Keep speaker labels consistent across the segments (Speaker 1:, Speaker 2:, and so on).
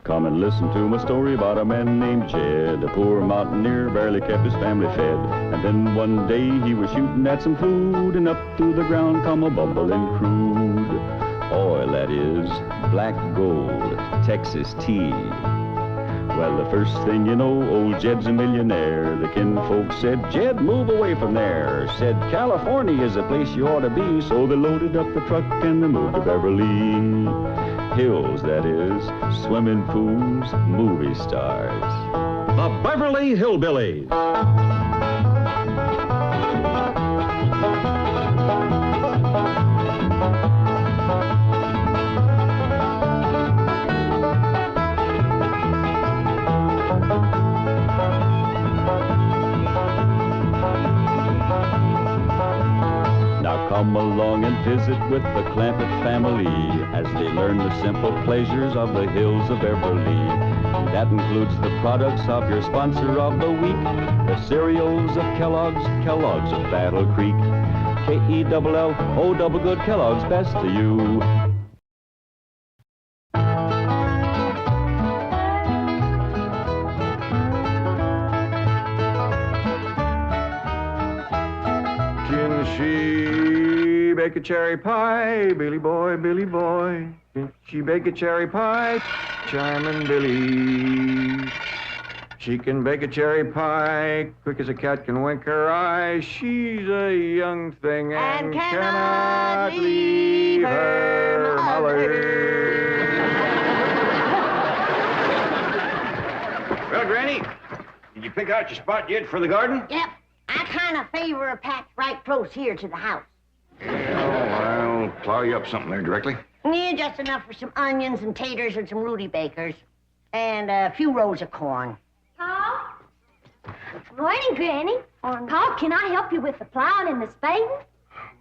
Speaker 1: Come and listen to my story about a man named Jed. A poor mountaineer barely kept his family fed. And then one day he was shooting at some food, and up through the ground come a bubbling crude oil, that is, black gold, Texas tea. Well, the first thing you know, old Jed's a millionaire. The kinfolk said, Jed, move away from there. Said, California is the place you ought to be. So they loaded up the truck and they moved to Beverly Hills, that is, swimming pools, movie stars.
Speaker 2: The Beverly Hillbillies.
Speaker 1: Come along and visit with the Clampett family as they learn the simple pleasures of the hills of Beverly. That includes the products of your sponsor of the week, the cereals of Kellogg's, Kellogg's of Battle Creek. K-E-double-L-O double good Kellogg's, best to you.
Speaker 3: Can she bake a cherry pie, Billy boy, Billy boy? Can she bake a cherry pie, Charmin' Billy? She can bake a cherry pie, quick as a cat can wink her eye. She's a young thing and cannot leave her mother.
Speaker 4: Well, Granny, did you pick out your spot yet for the garden?
Speaker 5: Yep. I kind of favor a patch right close here to the house.
Speaker 4: Yeah, I'll plow you up something there directly.
Speaker 5: Yeah, just enough for some onions and taters and some Rudy Bakers. And a few rows of corn.
Speaker 6: Paul? Morning, Granny. Paul, can I help you with the plowing and the spading?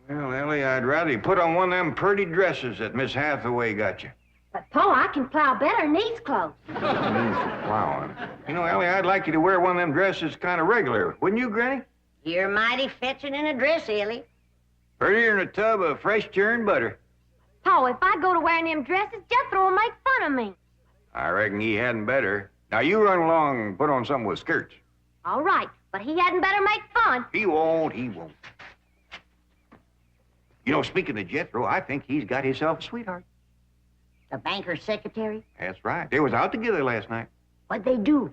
Speaker 4: Well, Elly, I'd rather you put on one of them pretty dresses that Miss Hathaway got you.
Speaker 6: But, Paul, I can plow better in these clothes.
Speaker 4: Needs for plowing. You know, Elly, I'd like you to wear one of them dresses kind of regular. Wouldn't you, Granny?
Speaker 5: You're mighty fetching in a dress, Elly.
Speaker 4: Prettier than a tub of fresh churned butter.
Speaker 6: Paul, if I go to wearing them dresses, Jethro will make fun of me.
Speaker 4: I reckon he hadn't better. Now, you run along and put on something with skirts.
Speaker 6: All right, but he hadn't better make fun.
Speaker 4: He won't, he won't. You know, speaking of Jethro, I think he's got himself a sweetheart.
Speaker 5: The banker's secretary?
Speaker 4: That's right. They was out together last night.
Speaker 5: What'd they do?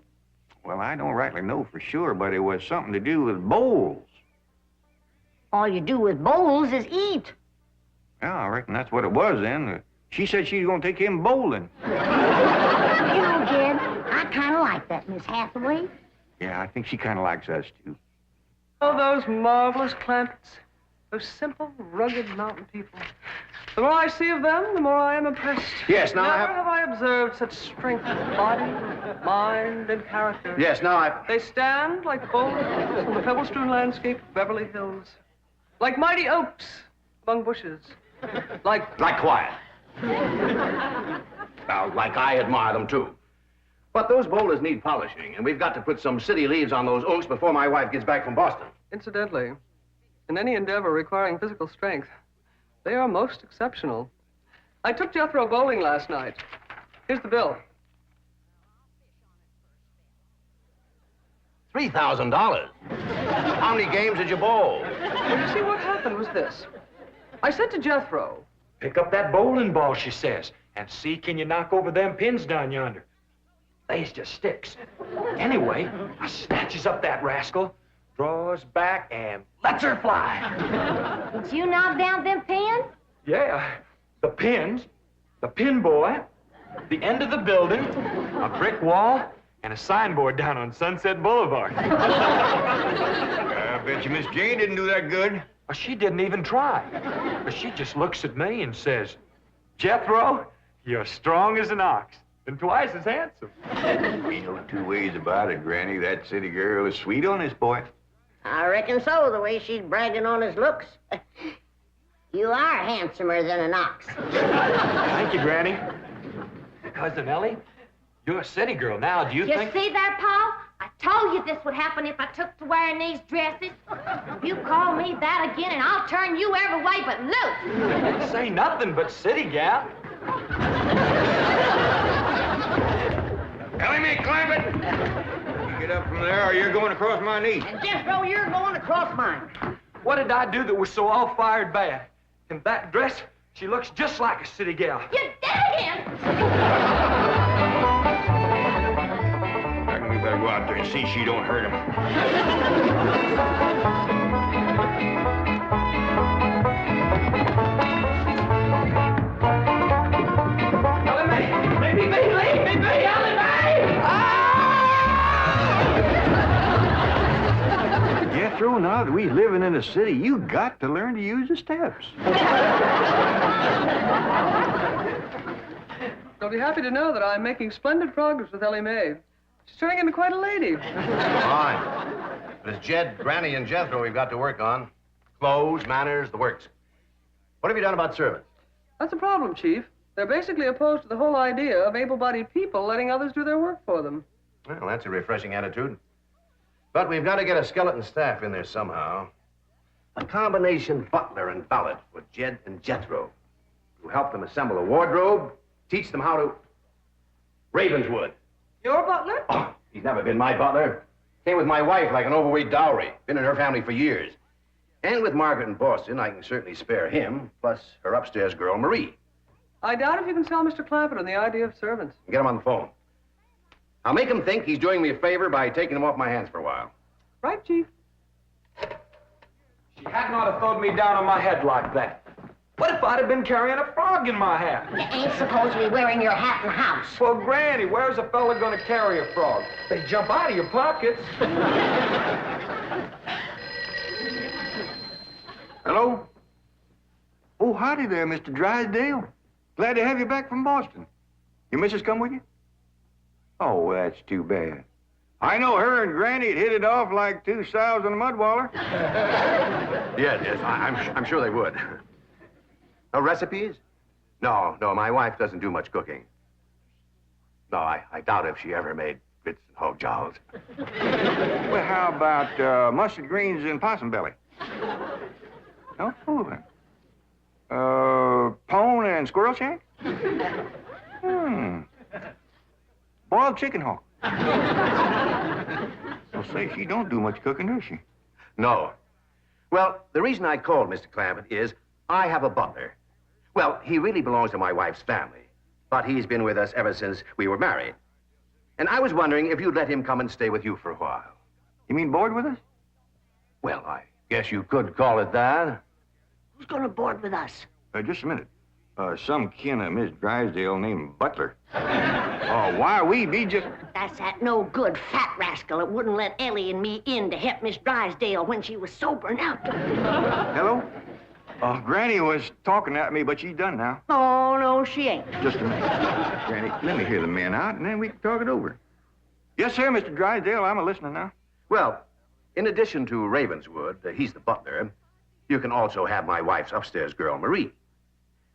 Speaker 4: Well, I don't rightly know for sure, but it was something to do with bowls.
Speaker 5: All you do with bowls is eat.
Speaker 4: Yeah, I reckon that's what it was then. She said she was going to take him bowling.
Speaker 5: You know, Jed, I kind of like that Miss Hathaway.
Speaker 4: Yeah, I think she kind of likes us, too.
Speaker 7: Oh, those marvelous Clampetts. Those simple, rugged mountain people. The more I see of them, the more I am impressed.
Speaker 4: Yes, now
Speaker 7: Never have I observed such strength of body, mind, and character.
Speaker 4: Yes, now
Speaker 7: They stand like bold hills on the pebble-strewn landscape of Beverly Hills. Like mighty oaks among bushes. Like
Speaker 8: quiet. Now, like I admire them, too. But those boulders need polishing, and we've got to put some city leaves on those oaks before my wife gets back from Boston.
Speaker 7: Incidentally, in any endeavor requiring physical strength, they are most exceptional. I took Jethro bowling last night. Here's the bill.
Speaker 8: $3,000. How many games did you bowl?
Speaker 7: Well, you see, what happened was this. I said to Jethro,
Speaker 9: Pick up that bowling ball, she says, and see can you knock over them pins down yonder. They's just sticks. Anyway, I snatches up that rascal, draws back, and lets her fly.
Speaker 6: Did you knock down them pins?
Speaker 9: Yeah, the pins, the pin boy, the end of the building, a brick wall, and a signboard down on Sunset Boulevard.
Speaker 4: I bet you Miss Jane didn't do that good.
Speaker 9: Well, she didn't even try. But she just looks at me and says, Jethro, you're strong as an ox and twice as handsome.
Speaker 4: Ain't no two ways about it, Granny. That city girl is sweet on this boy.
Speaker 5: I reckon so, the way she's bragging on his looks. You are handsomer than an ox.
Speaker 9: Thank you, Granny. Cousin Elly, you're a city girl now. Do you think...
Speaker 6: You see there, Paul? I told you this would happen if I took to wearing these dresses. You call me that again, and I'll turn you every way but loose.
Speaker 9: Say nothing but city gal.
Speaker 4: from there or you're going across my knee.
Speaker 5: And Jethro, you're going across mine.
Speaker 9: What did I do that was so all-fired bad? In that dress, she looks just like a city gal.
Speaker 6: You did it again!
Speaker 4: I reckon we better go out there and see she don't hurt him. Jethro, now that we living in the city, you got to learn to use the steps.
Speaker 7: You'll be happy to know that I'm making splendid progress with Elly maid. She's turning into quite a lady.
Speaker 8: Fine. But it's Jed, Granny, and Jethro we've got to work on. Clothes, manners, the works. What have you done about servants?
Speaker 7: That's a problem, Chief. They're basically opposed to the whole idea of able-bodied people letting others do their work for them.
Speaker 8: Well, that's a refreshing attitude. But we've got to get a skeleton staff in there somehow. A combination butler and valet for Jed and Jethro. To help them assemble a wardrobe, teach them how to... Ravenswood.
Speaker 7: Your butler?
Speaker 8: Oh, he's never been my butler. Came with my wife like an overweight dowry. Been in her family for years. And with Margaret in Boston, I can certainly spare him, plus her upstairs girl, Marie.
Speaker 7: I doubt if you can sell Mr. Clampett on the idea of servants.
Speaker 8: Get him on the phone. I'll make him think he's doing me a favor by taking him off my hands for a while.
Speaker 7: Right, Chief?
Speaker 9: She had not have thrown me down on my head like that. What if I'd have been carrying a frog in my hat?
Speaker 5: You ain't supposed to be wearing your hat in the house.
Speaker 9: Well, Granny, where's a fella gonna carry a frog? They jump out of your pockets.
Speaker 4: Hello? Oh, howdy there, Mr. Drysdale. Glad to have you back from Boston. Your missus come with you? Oh, that's too bad. I know her and Granny had hit it off like two sows on a mud waller.
Speaker 8: Yes, I'm sure they would. No recipes? No, my wife doesn't do much cooking. No, I doubt if she ever made grits and hog jowls.
Speaker 4: Well, how about mustard greens and possum belly? No? Oh, then. Pone and squirrel shank? Boiled chicken hawk. Well, say, she don't do much cooking, does she?
Speaker 8: No. Well, the reason I called Mr. Clampett is I have a butler. Well, he really belongs to my wife's family, but he's been with us ever since we were married. And I was wondering if you'd let him come and stay with you for a while.
Speaker 4: You mean board with us?
Speaker 8: Well, I guess you could call it that.
Speaker 5: Who's going to board with us?
Speaker 4: Just a minute. Some kin of Miss Drysdale named Butler. Oh, why, we be just...
Speaker 5: That's that no good fat rascal that wouldn't let Elly and me in to help Miss Drysdale when she was sober now.
Speaker 4: Hello? Granny was talking at me, but she's done now.
Speaker 5: Oh, no, she ain't.
Speaker 4: Just a minute. Granny, let me hear the men out, and then we can talk it over. Yes, sir, Mr. Drysdale. I'm a-listening now.
Speaker 8: Well, in addition to Ravenswood, he's the butler, you can also have my wife's upstairs girl, Marie.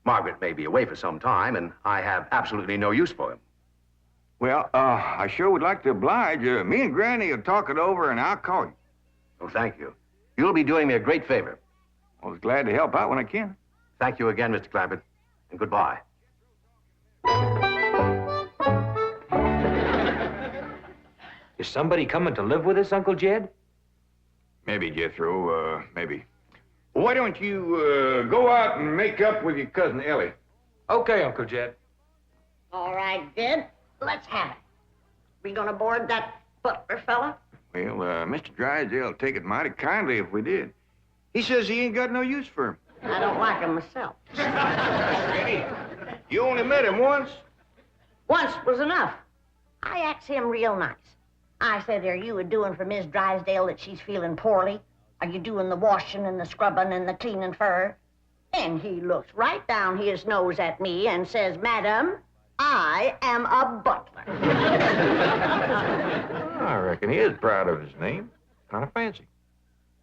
Speaker 8: Margaret may be away for some time, and I have absolutely no use for him.
Speaker 4: Well, I sure would like to oblige. Me and Granny will talk it over, and I'll call you.
Speaker 8: Oh, thank you. You'll be doing me a great favor.
Speaker 4: I was glad to help out when I can.
Speaker 8: Thank you again, Mr. Clampett, and goodbye.
Speaker 9: Is somebody coming to live with us, Uncle Jed?
Speaker 4: Maybe, Jethro, maybe. Why don't you go out and make up with your cousin Elly?
Speaker 9: Okay, Uncle Jed.
Speaker 5: All right, Jed. Let's have it. We gonna board that butler fella?
Speaker 4: Well, Mr. Drysdale will take it mighty kindly if we did. He says he ain't got no use for him.
Speaker 5: I don't like him myself.
Speaker 4: Granny, you only met him once.
Speaker 5: Once was enough. I asked him real nice. I said, are you a-doing for Miss Drysdale that she's feeling poorly? Are you doing the washing and the scrubbing and the cleaning for her? And he looks right down his nose at me and says, Madam, I am a butler.
Speaker 3: I reckon he is proud of his name. Kind of fancy.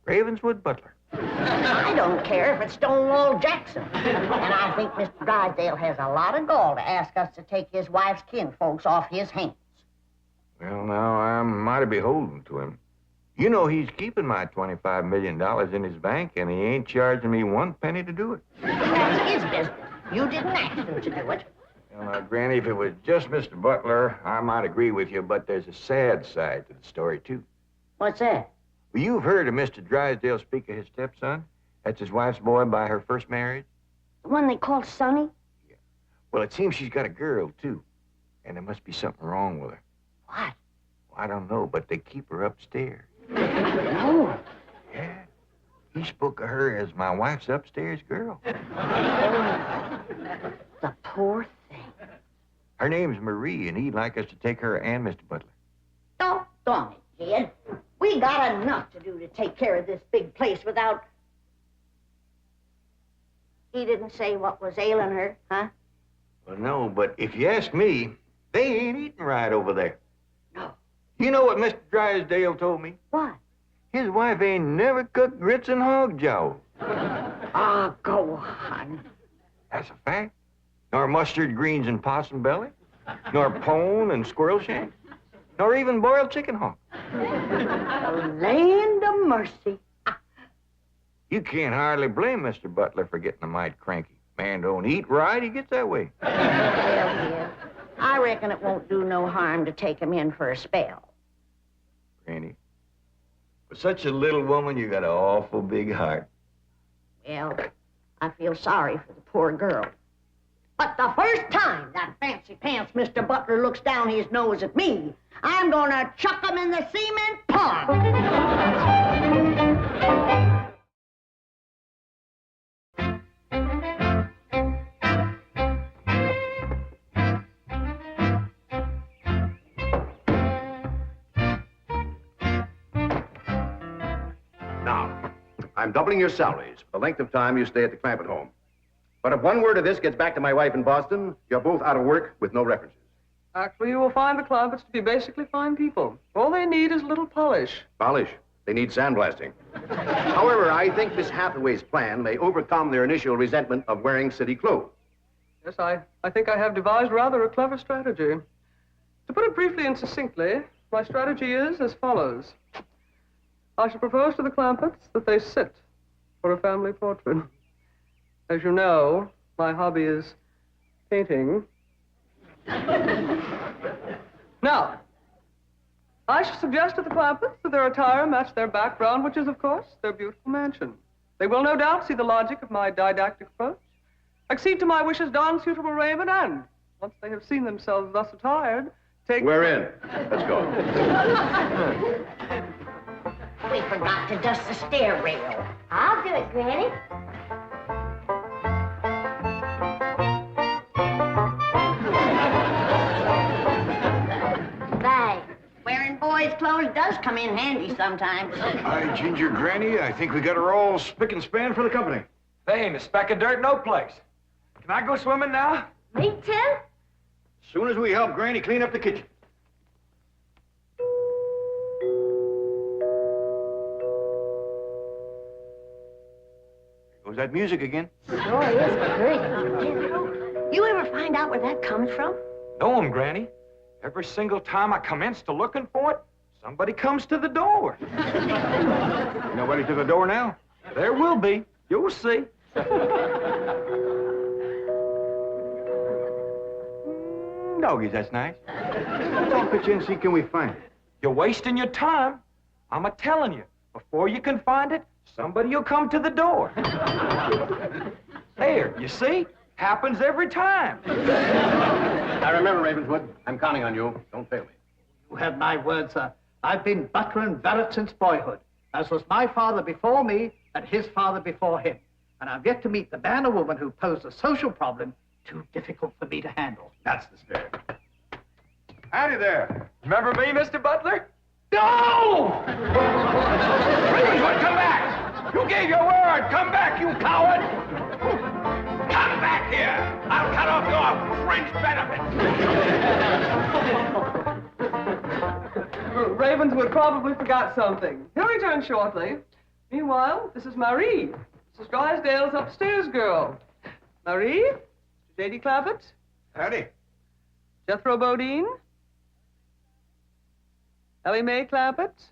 Speaker 3: Ravenswood Butler.
Speaker 5: I don't care if it's Stonewall Jackson. And I think Mr. Drysdale has a lot of gall to ask us to take his wife's kinfolks off his hands.
Speaker 3: Well, now, I'm mighty beholden to him. You know he's keeping my $25 million in his bank, and he ain't charging me one penny to do it.
Speaker 5: That's his business. You didn't ask him to do it.
Speaker 3: Well, now, Granny, if it was just Mr. Butler, I might agree with you, but there's a sad side to the story, too.
Speaker 5: What's that?
Speaker 4: Well, you've heard of Mr. Drysdale speak of his stepson. That's his wife's boy by her first marriage.
Speaker 5: The one they call Sonny?
Speaker 4: Well, it seems she's got a girl, too. And there must be something wrong with her.
Speaker 5: What?
Speaker 4: Well, I don't know, but they keep her upstairs.
Speaker 5: No.
Speaker 4: Yeah. He spoke of her as my wife's upstairs girl.
Speaker 5: The poor thing.
Speaker 4: Her name's Marie, and he'd like us to take her and Mr. Butler.
Speaker 5: Doggone it, Jed. We got enough to do to take care of this big place without... He didn't say what was ailing her, huh?
Speaker 4: Well, no, but if you ask me, they ain't eating right over there.
Speaker 5: No.
Speaker 4: You know what Mr. Drysdale told me?
Speaker 5: What?
Speaker 4: His wife ain't never cooked grits and hog jaw.
Speaker 5: Ah, go on.
Speaker 4: That's a fact. Nor mustard greens and possum belly. Nor pone and squirrel shank. Nor even boiled chicken hawk.
Speaker 5: Land of mercy.
Speaker 4: You can't hardly blame Mr. Butler for getting a mite cranky. Man don't eat right, he gets that way.
Speaker 5: Well, Jed, I reckon it won't do no harm to take him in for a spell.
Speaker 4: Granny, for such a little woman, you got an awful big heart.
Speaker 5: Well, I feel sorry for the poor girl. But the first time that fancy pants Mr. Butler looks down his nose at me, I'm gonna chuck him in the cement pond.
Speaker 8: Now, I'm doubling your salaries for the length of time you stay at the Clampett home. But if one word of this gets back to my wife in Boston, you're both out of work with no references.
Speaker 7: Actually, you will find the Clampetts to be basically fine people. All they need is a little polish.
Speaker 8: Polish. They need sandblasting. However, I think Miss Hathaway's plan may overcome their initial resentment of wearing city clothes.
Speaker 7: Yes, I think I have devised rather a clever strategy. To put it briefly and succinctly, my strategy is as follows. I shall propose to the Clampetts that they sit for a family portrait. As you know, my hobby is painting. Now, I shall suggest to the Clampetts that their attire match their background, which is, of course, their beautiful mansion. They will no doubt see the logic of my didactic approach, accede to my wishes, don suitable raiment, and, once they have seen themselves thus attired, take...
Speaker 8: We're in. Let's go.
Speaker 5: We forgot to dust the stair rail.
Speaker 6: I'll do it, Granny.
Speaker 5: Besides, wearing boys' clothes does come in handy sometimes.
Speaker 3: Hi, Ginger Granny. I think we got her all spick and span for the company.
Speaker 9: They ain't a speck of dirt no place. Can I go swimming now?
Speaker 6: Me, Tim?
Speaker 3: As soon as we help Granny clean up the kitchen. There goes that music again.
Speaker 5: Sure is pretty. You ever find out where that comes from?
Speaker 9: Know 'em, Granny. Every single time I commence to looking for it, somebody comes to the door.
Speaker 3: Nobody to the door now?
Speaker 9: There will be. You'll see.
Speaker 3: Doggies, that's nice. Let's all pitch in and see can we find it.
Speaker 9: You're wasting your time. I'm a-telling you, before you can find it, somebody will come to the door. There, you see? Happens every time.
Speaker 8: Now remember, Ravenswood, I'm counting on you. Don't fail me.
Speaker 10: You have my word, sir. I've been butler and valet since boyhood, as was my father before me and his father before him. And I've yet to meet the man or woman who posed a social problem too difficult for me to handle.
Speaker 8: That's the spirit.
Speaker 3: Howdy there.
Speaker 9: Remember me, Mr. Butler?
Speaker 10: No!
Speaker 9: Ravenswood, come back! You gave your word! Come back, you coward! Come back here! I'll cut off your fringe benefits! Ravenswood probably forgot something. He'll return shortly. Meanwhile, this is Marie, Mrs. Drysdale's upstairs girl. Marie, J.D. Clampett,
Speaker 3: Howdy.
Speaker 7: Jethro Bodine, Elly May Clampett,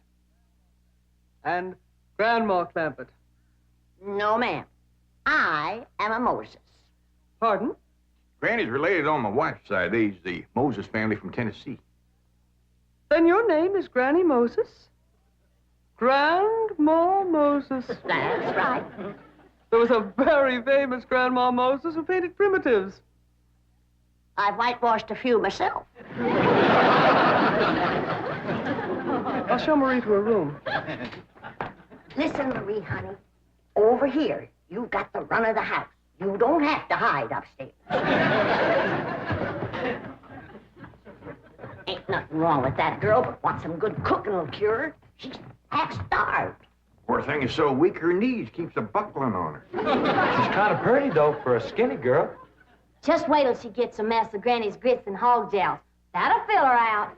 Speaker 7: and Grandma Clampett.
Speaker 5: No, ma'am. I am a Moses.
Speaker 7: Pardon?
Speaker 3: Granny's related on my wife's side. They's the Moses family from Tennessee.
Speaker 7: Then your name is Granny Moses? Grandma Moses.
Speaker 5: That's right.
Speaker 7: There was a very famous Grandma Moses who painted primitives.
Speaker 5: I've whitewashed a few myself.
Speaker 7: I'll show Marie to her room.
Speaker 5: Listen, Marie, honey. Over here, you've got the run of the house. You don't have to hide upstairs. Ain't nothing wrong with that girl, but what some good cooking will cure her. She's half starved.
Speaker 4: Poor thing is so weak her knees keeps a buckling on her.
Speaker 9: She's kind of pretty, though, for a skinny girl.
Speaker 6: Just wait till she gets a mess of Granny's grits and hog gels. That'll fill her out.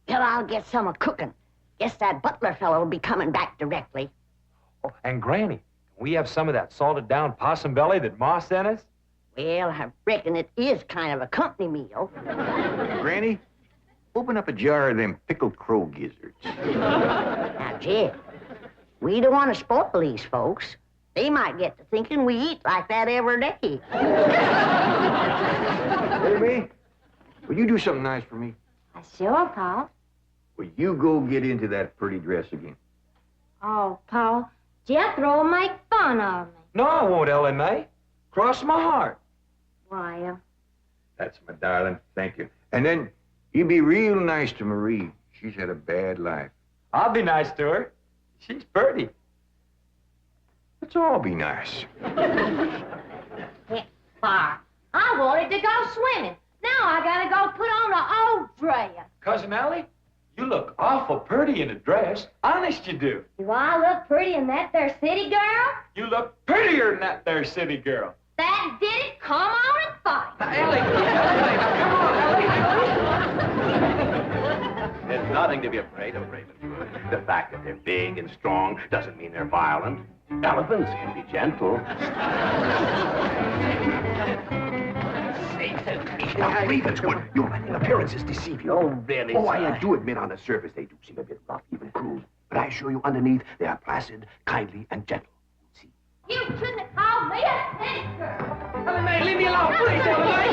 Speaker 5: Well, I'll get some of cooking. Guess that butler fellow will be coming back directly.
Speaker 9: Oh, and Granny, can we have some of that salted down possum belly that Ma sent us?
Speaker 5: Well, I reckon it is kind of a company meal.
Speaker 4: Granny, open up a jar of them pickled crow gizzards.
Speaker 5: Now, Jed, we don't want to spoil these folks. They might get to thinking we eat like that every day.
Speaker 4: Hey, May, will you do something nice for me?
Speaker 6: Sure, Paul.
Speaker 4: Will you go get into that pretty dress again?
Speaker 6: Oh, Paul, Jethro will make fun of me.
Speaker 9: No, I won't, Elly May. Cross my heart.
Speaker 6: Why,
Speaker 4: That's my darling. Thank you. And then you be real nice to Marie. She's had a bad life.
Speaker 9: I'll be nice to her. She's pretty.
Speaker 4: Let's all be nice.
Speaker 6: Far. I wanted to go swimming. Now I gotta go put on an old dress.
Speaker 9: Cousin Elly, you look awful pretty in a dress. Honest you do.
Speaker 6: Do I look pretty in that there city girl?
Speaker 9: You look prettier than that there city girl.
Speaker 6: That did it. Come on and fight.
Speaker 9: Elly, come on, Elly.
Speaker 8: There's nothing to be afraid of, Ravenswood. The fact that they're big and strong doesn't mean they're violent. Elephants can be gentle. Now, Ravenswood, your appearances deceive you.
Speaker 10: Oh, really,
Speaker 8: Oh,
Speaker 10: sir?
Speaker 8: I do admit on the surface they do seem a bit rough, even cruel. But I assure you underneath they are placid, kindly, and gentle. See?
Speaker 6: You shouldn't have called me a city girl.
Speaker 9: Elly May, leave me alone, please, Elly May.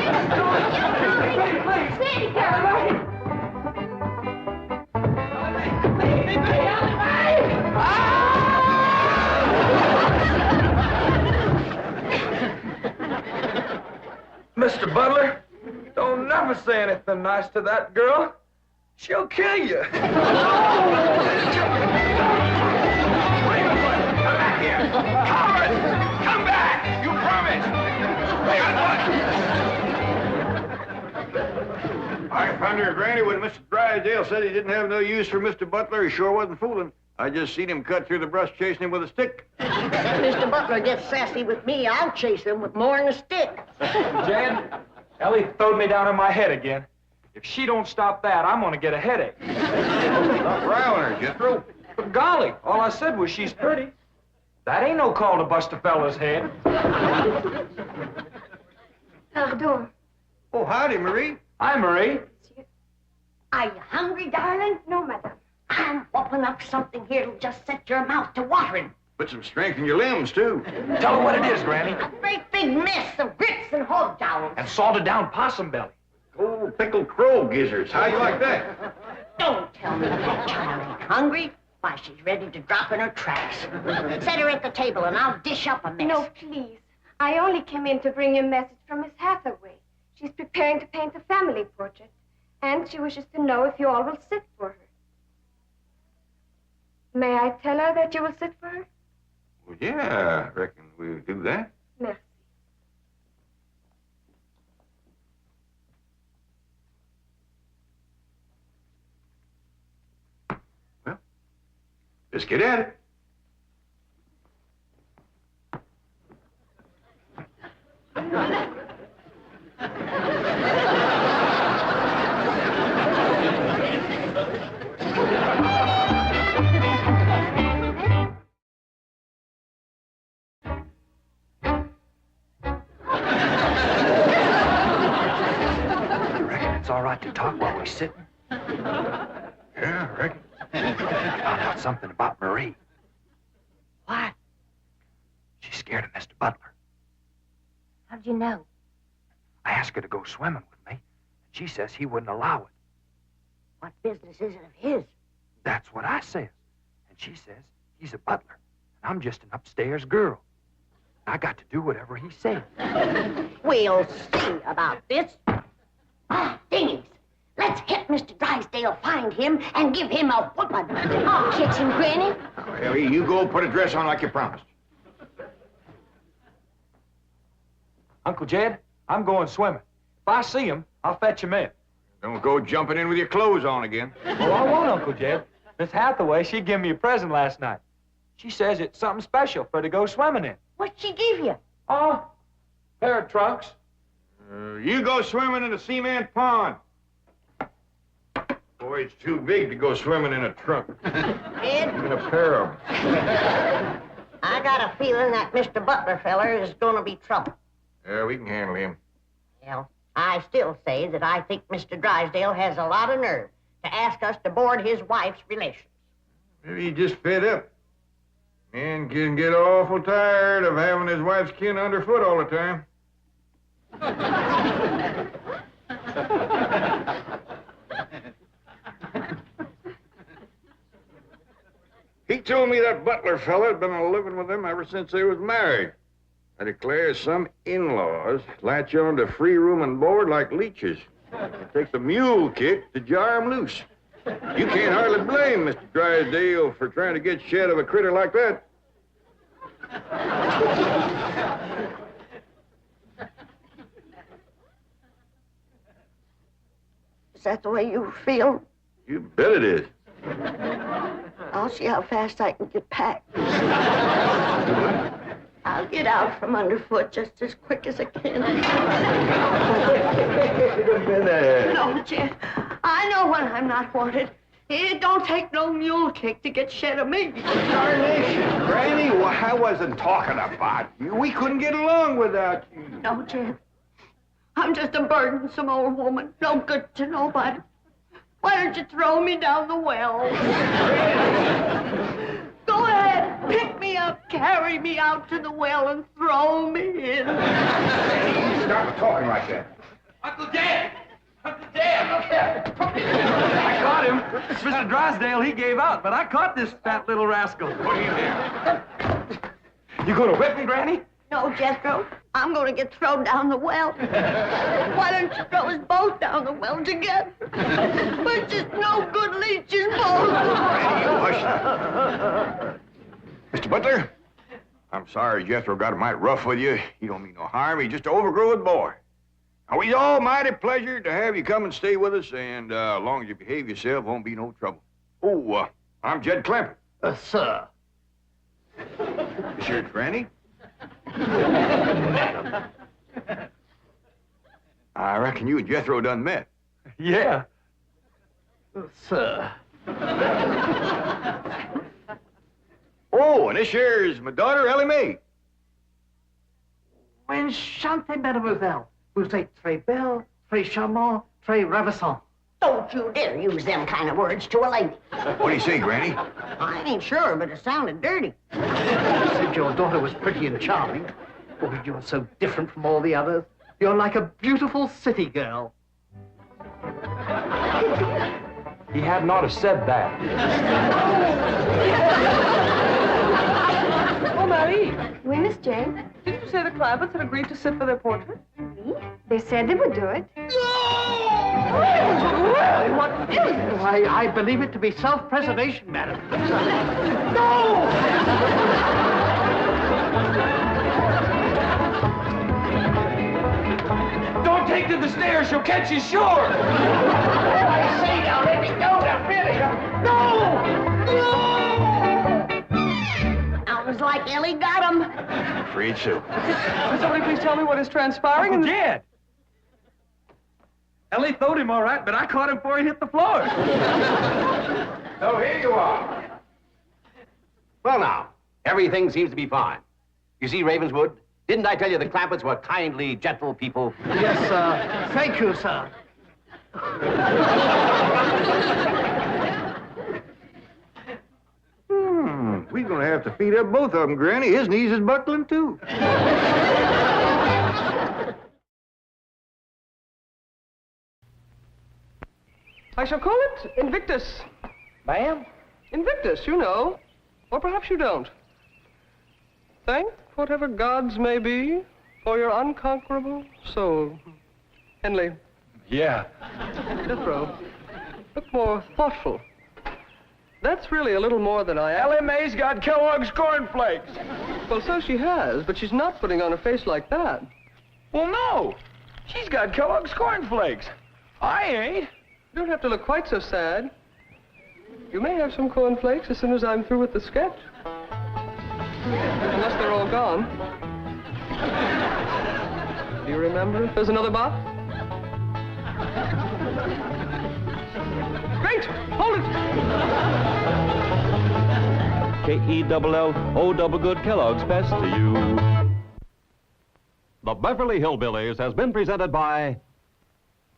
Speaker 6: City girl.
Speaker 9: Mr. Butler, don't never say anything nice to that girl. She'll kill you.
Speaker 8: Come back here! Come back! You promised!
Speaker 4: I found her, Granny, when Mr. Drysdale said he didn't have no use for Mr. Butler. He sure wasn't fooling. I just seen him cut through the brush chasing him with a stick.
Speaker 5: If Mr. Butler gets sassy with me, I'll chase him with more than a stick.
Speaker 9: Jed, Elly throwed me down on my head again. If she don't stop that, I'm gonna get a headache.
Speaker 4: Stop riling her, Jethro.
Speaker 9: But golly, all I said was she's pretty. That ain't no call to bust a fella's head.
Speaker 6: Pardon.
Speaker 4: Oh, howdy, Marie.
Speaker 9: Hi, Marie.
Speaker 5: Are you hungry, darling?
Speaker 6: No, madame.
Speaker 5: I'm whooping up something here that'll just set your mouth to watering.
Speaker 4: Put some strength in your limbs, too.
Speaker 9: Tell her what it is, Granny.
Speaker 5: A great big mess of grits and hog jowls.
Speaker 9: And salted down possum belly.
Speaker 4: Oh, pickled crow gizzards. How you like that?
Speaker 5: Don't tell me that child ain't hungry. Why, she's ready to drop in her tracks. Set her at the table and I'll dish up a mess.
Speaker 11: No, please. I only came in to bring you a message from Miss Hathaway. She's preparing to paint a family portrait, and she wishes to know if you all will sit for her. May I tell her that you will sit for her?
Speaker 4: Well, yeah, I reckon we'll do that.
Speaker 11: Merci.
Speaker 4: Well, let's get at it.
Speaker 8: It's all right to talk while we're sitting.
Speaker 4: Yeah, I reckon.
Speaker 8: I found out something about Marie.
Speaker 5: What?
Speaker 8: She's scared of Mr. Butler.
Speaker 5: How'd you know?
Speaker 8: I asked her to go swimming with me, and she says he wouldn't allow it.
Speaker 5: What business is it of his?
Speaker 8: That's what I says. And
Speaker 9: she says he's a butler, and I'm just an upstairs girl. I got to do whatever he said.
Speaker 5: We'll see about this. Ah, dingies. Let's hit Mr. Drysdale, find him, and give him a whooping. I'll catch him, Granny.
Speaker 4: Elly, you go put a dress on like you promised.
Speaker 9: Uncle Jed, I'm going swimming. If I see him, I'll fetch him in.
Speaker 4: Don't go jumping in with your clothes on again.
Speaker 9: Oh, I won't, Uncle Jed. Miss Hathaway, she gave me a present last night. She says it's something special for to go swimming in.
Speaker 5: What'd she give you?
Speaker 9: Oh, pair of trunks.
Speaker 4: You go swimming in the cement pond. Boy, it's too big to go swimming in a trunk.
Speaker 5: Ed?
Speaker 4: In a pair of them.
Speaker 5: I got a feeling that Mr. Butler feller is gonna be trouble.
Speaker 4: Yeah, we can handle him.
Speaker 5: Well, I still say that I think Mr. Drysdale has a lot of nerve to ask us to board his wife's relations.
Speaker 4: Maybe he just fed up. Man can get awful tired of having his wife's kin underfoot all the time. He told me that Butler fella had been living with him ever since they was married. I declare some in-laws latch on to free room and board like leeches. It takes a mule kick to jar 'em loose. You can't hardly blame Mr. Drysdale for trying to get shed of a critter like that.
Speaker 5: Is that the way you feel?
Speaker 4: You bet it is.
Speaker 5: I'll see how fast I can get packed. I'll get out from underfoot just as quick as I can. No, Jed. I know when I'm not wanted. It don't take no mule kick to get shed of me.
Speaker 4: Darnation, Granny, well, I wasn't talking about you. We couldn't get along without you.
Speaker 5: No, Jed. I'm just a burdensome old woman, no good to nobody. Why don't you throw me down the well? Go ahead, pick me up, carry me out to the well, and throw me in.
Speaker 4: Stop talking like that.
Speaker 9: Uncle Jed! Uncle Jed, look here! I caught him. Mr. Drysdale, he gave out, but I caught this fat little rascal.
Speaker 4: What are you there?
Speaker 9: You gonna whip me, Granny?
Speaker 5: No, Jethro. I'm going to get thrown down the well. Why don't you throw us both down the well together? We're just no good leeches, both.
Speaker 4: Hush. Mr. Butler, I'm sorry Jethro got it mighty rough with you. He don't mean no harm. He's just an overgrown boy. Now, we's all mighty pleasure to have you come and stay with us, and as long as you behave yourself, won't be no trouble. Oh, I'm Jed Clampett.
Speaker 10: Sir.
Speaker 4: This here's Granny. I reckon you and Jethro done met.
Speaker 9: Yeah.
Speaker 10: Sir.
Speaker 4: Oh, and this here is my daughter, Elly May.
Speaker 10: Enchante, mademoiselle. Vous êtes très belle, très charmant, très ravissant.
Speaker 5: Don't you dare use them kind of words to a lady.
Speaker 4: What do you say, Granny?
Speaker 5: I ain't sure, but it sounded dirty.
Speaker 10: You said your daughter was pretty and charming. Oh, you're so different from all the others. You're like a beautiful city girl.
Speaker 9: He had not have said that.
Speaker 7: Oh, Marie,
Speaker 11: Oui, Miss Jane.
Speaker 7: didn't you say the Clampetts had agreed to sit for their portrait?
Speaker 11: Oui. They said they would do it.
Speaker 10: Well, what is it? I believe it to be self-preservation, madam. No!
Speaker 9: Don't take to the stairs, she'll catch you sure.
Speaker 10: I say now, let me go now, really. No!
Speaker 5: Sounds like Elly got him.
Speaker 4: Afraid so.
Speaker 7: Will somebody please tell me what is transpiring?
Speaker 9: Uncle Jed! Elly throwed him all right, but I caught him before he hit the floor.
Speaker 8: So here you are. Well, now, everything seems to be fine. You see, Ravenswood, didn't I tell you the Clampetts were kindly, gentle people?
Speaker 10: Yes, sir. Thank you, sir.
Speaker 4: We're gonna have to feed up both of them, Granny. His knees is buckling, too.
Speaker 7: I shall call it Invictus.
Speaker 9: Ma'am?
Speaker 7: Invictus, you know. Or perhaps you don't. Thank whatever gods may be for your unconquerable soul. Henley.
Speaker 9: Yeah.
Speaker 7: Jethro, look more thoughtful. That's really a little more than I...
Speaker 9: Elly Mae's got Kellogg's cornflakes.
Speaker 7: Well, so she has, but she's not putting on a face like that.
Speaker 9: Well, no. She's got Kellogg's cornflakes. I ain't.
Speaker 7: You don't have to look quite so sad. You may have some cornflakes as soon as I'm through with the sketch. Unless they're all gone. Do you remember if there's another box? Great! Hold it!
Speaker 1: K-E-double-L-O double good Kellogg's best to you.
Speaker 2: The Beverly Hillbillies has been presented by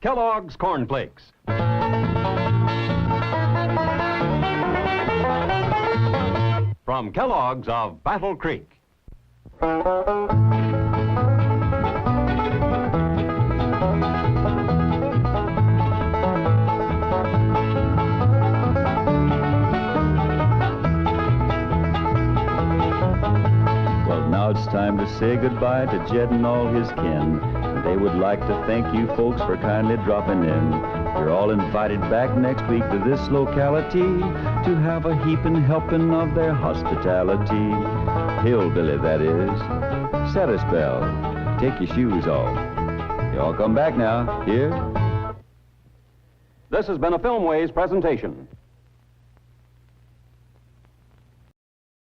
Speaker 2: Kellogg's Corn Flakes. From Kellogg's of Battle Creek.
Speaker 1: Well, now it's time to say goodbye to Jed and all his kin. They would like to thank you folks for kindly dropping in. You're all invited back next week to this locality to have a heaping helping of their hospitality. Hillbilly, that is. Set a spell. Take your shoes off. You all come back now. Here.
Speaker 2: This has been a Filmways presentation.